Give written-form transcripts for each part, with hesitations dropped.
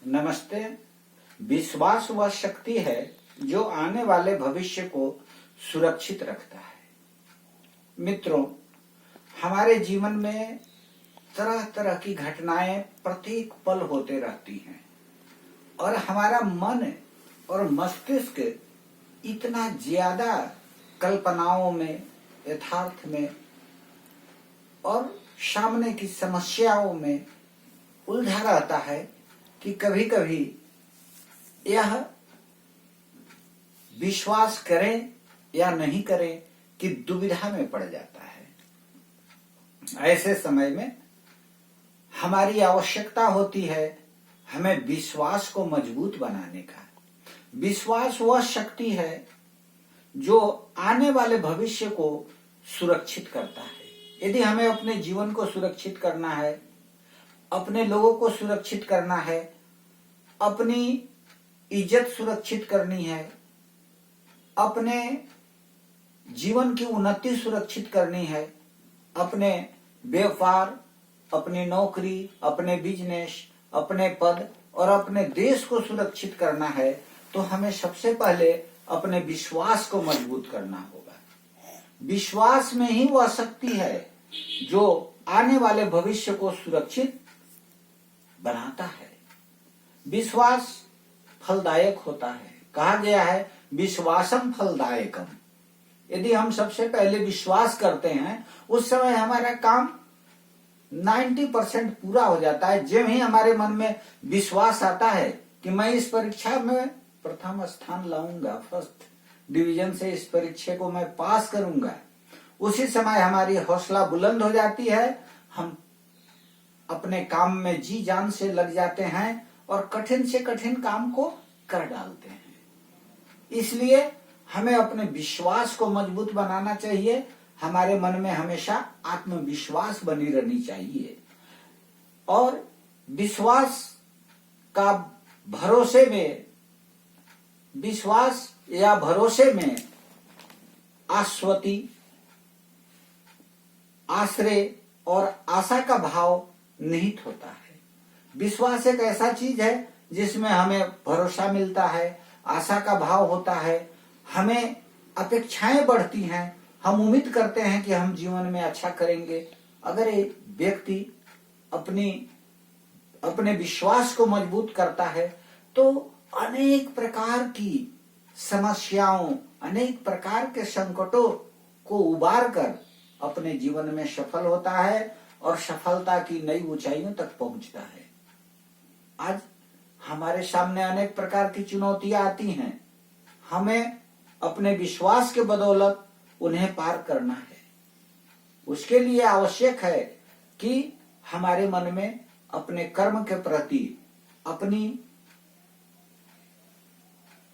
नमस्ते। विश्वास वह शक्ति है जो आने वाले भविष्य को सुरक्षित रखता है। मित्रों, हमारे जीवन में तरह तरह की घटनाएं प्रत्येक पल होते रहती हैं और हमारा मन और मस्तिष्क इतना ज्यादा कल्पनाओं में, यथार्थ में और सामने की समस्याओं में उलझा रहता है कि कभी कभी यह विश्वास करें या नहीं करें कि दुविधा में पड़ जाता है। ऐसे समय में हमारी आवश्यकता होती है हमें विश्वास को मजबूत बनाने का। विश्वास वह शक्ति है जो आने वाले भविष्य को सुरक्षित करता है। यदि हमें अपने जीवन को सुरक्षित करना है, अपने लोगों को सुरक्षित करना है, अपनी इज्जत सुरक्षित करनी है, अपने जीवन की उन्नति सुरक्षित करनी है, अपने व्यापार, अपनी नौकरी, अपने बिजनेस, अपने पद और अपने देश को सुरक्षित करना है, तो हमें सबसे पहले अपने विश्वास को मजबूत करना होगा। विश्वास में ही वह शक्ति है जो आने वाले भविष्य को सुरक्षित बनाता है। विश्वास फलदायक होता है। कहा गया है विश्वासम फलदायकम। यदि हम सबसे पहले विश्वास करते हैं, उस समय हमारा काम 90% पूरा हो जाता है। जब ही हमारे मन में विश्वास आता है कि मैं इस परीक्षा में प्रथम स्थान लाऊंगा, फर्स्ट डिवीजन से इस परीक्षा को मैं पास करूंगा, उसी समय हमारी हौसला बुलंद हो जाती है। हम अपने काम में जी जान से लग जाते हैं और कठिन से कठिन काम को कर डालते हैं। इसलिए हमें अपने विश्वास को मजबूत बनाना चाहिए। हमारे मन में हमेशा आत्मविश्वास बनी रहनी चाहिए और विश्वास का भरोसे में, विश्वास या भरोसे में आश्वती, आश्रय और आशा का भाव निहित होता है। विश्वास एक ऐसा चीज है जिसमें हमें भरोसा मिलता है, आशा का भाव होता है, हमें अपेक्षाएं बढ़ती हैं, हम उम्मीद करते हैं कि हम जीवन में अच्छा करेंगे। अगर एक व्यक्ति अपने विश्वास को मजबूत करता है तो अनेक प्रकार की समस्याओं, अनेक प्रकार के संकटों को उबार कर अपने जीवन में सफल होता है और सफलता की नई ऊंचाइयों तक पहुंचता है। आज हमारे सामने अनेक प्रकार की चुनौतियां आती हैं, हमें अपने विश्वास के बदौलत उन्हें पार करना है। उसके लिए आवश्यक है कि हमारे मन में अपने कर्म के प्रति, अपनी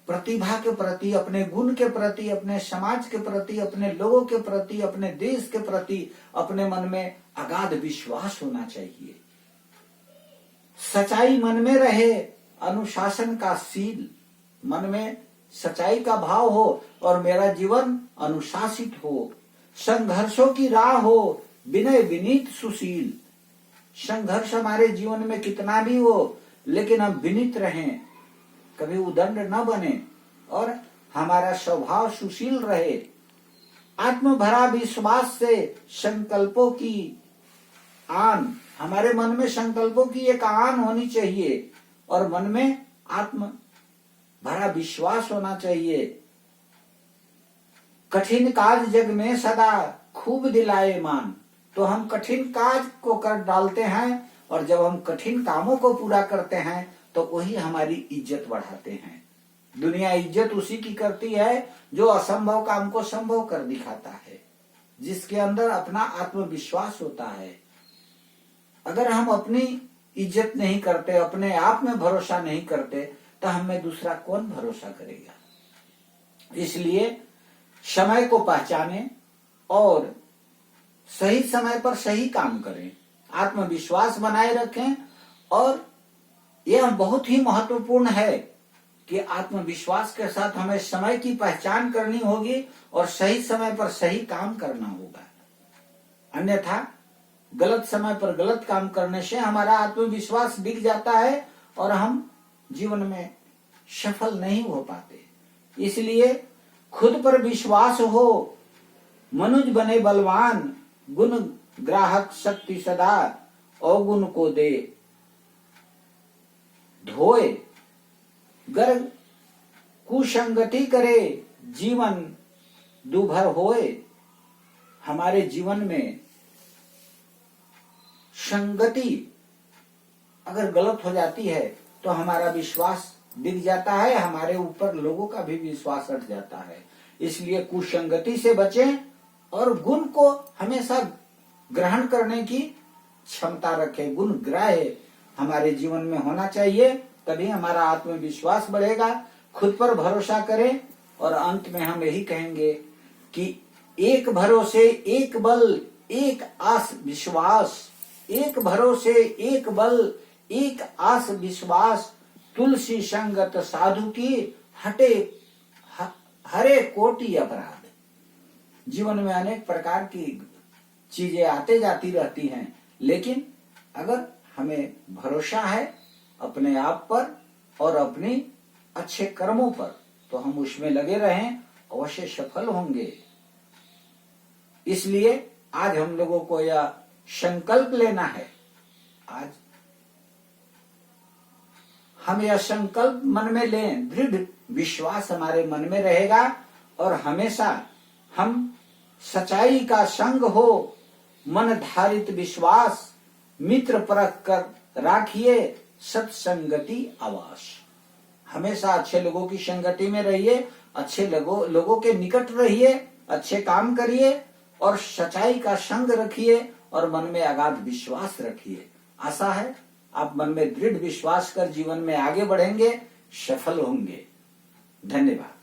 प्रतिभा के प्रति, अपने गुण के प्रति, अपने समाज के प्रति, अपने लोगों के प्रति, अपने देश के प्रति अपने मन में अगाध विश्वास होना चाहिए। सच्चाई मन में रहे, अनुशासन का शील, मन में सच्चाई का भाव हो और मेरा जीवन अनुशासित हो। संघर्षों की राह हो, विनय विनीत सुशील। संघर्ष हमारे जीवन में कितना भी हो, लेकिन हम विनीत रहें, कभी उदंड न बने और हमारा स्वभाव सुशील रहे। आत्म भरा विश्वास से संकल्पों की आन, हमारे मन में संकल्पों की एक आन होनी चाहिए और मन में आत्म भरा विश्वास होना चाहिए। कठिन काज जग में सदा खूब दिलाए मान। तो हम कठिन काज को कर डालते हैं और जब हम कठिन कामों को पूरा करते हैं तो वही हमारी इज्जत बढ़ाते हैं। दुनिया इज्जत उसी की करती है जो असंभव काम को संभव कर दिखाता है, जिसके अंदर अपना आत्मविश्वास होता है। अगर हम अपनी इज्जत नहीं करते, अपने आप में भरोसा नहीं करते, तो हमें दूसरा कौन भरोसा करेगा। इसलिए समय को पहचानें और सही समय पर सही काम करें, आत्मविश्वास बनाए रखें। और यह बहुत ही महत्वपूर्ण है कि आत्मविश्वास के साथ हमें समय की पहचान करनी होगी और सही समय पर सही काम करना होगा। अन्यथा गलत समय पर गलत काम करने से हमारा आत्मविश्वास बिक जाता है और हम जीवन में सफल नहीं हो पाते। इसलिए खुद पर विश्वास हो, मनुज बने बलवान, गुण ग्राहक शक्ति सदा, अवगुण को दे धोए। गर कुसंगति करे, जीवन दुभर होए। हमारे जीवन में संगति अगर गलत हो जाती है तो हमारा विश्वास दिख जाता है, हमारे ऊपर लोगों का भी विश्वास हट जाता है। इसलिए कुसंगति से बचें और गुण को हमेशा ग्रहण करने की क्षमता रखें। गुण ग्राह्य हमारे जीवन में होना चाहिए, तभी हमारा आत्मविश्वास बढ़ेगा। खुद पर भरोसा करें और अंत में हम यही कहेंगे कि एक भरोसे एक बल, एक आस विश्वास, एक भरोसे एक बल, एक आस विश्वास, तुलसी संगत साधु की हटे हरे कोटि अपराध। जीवन में अनेक प्रकार की चीजें आते जाती रहती हैं, लेकिन अगर हमें भरोसा है अपने आप पर और अपने अच्छे कर्मों पर तो हम उसमें लगे रहें, अवश्य सफल होंगे। इसलिए आज हम लोगों को यह संकल्प लेना है, आज हम यह संकल्प मन में लें, दृढ़ विश्वास हमारे मन में रहेगा और हमेशा हम सच्चाई का संग हो, मन धारित विश्वास, मित्र परख कर राखिए सत्संगति आवास। हमेशा अच्छे लोगों की संगति में रहिए, अच्छे लोगों के निकट रहिए, अच्छे काम करिए और सच्चाई का संग रखिए और मन में अगाध विश्वास रखिए। आशा है आप मन में दृढ़ विश्वास कर जीवन में आगे बढ़ेंगे, सफल होंगे। धन्यवाद।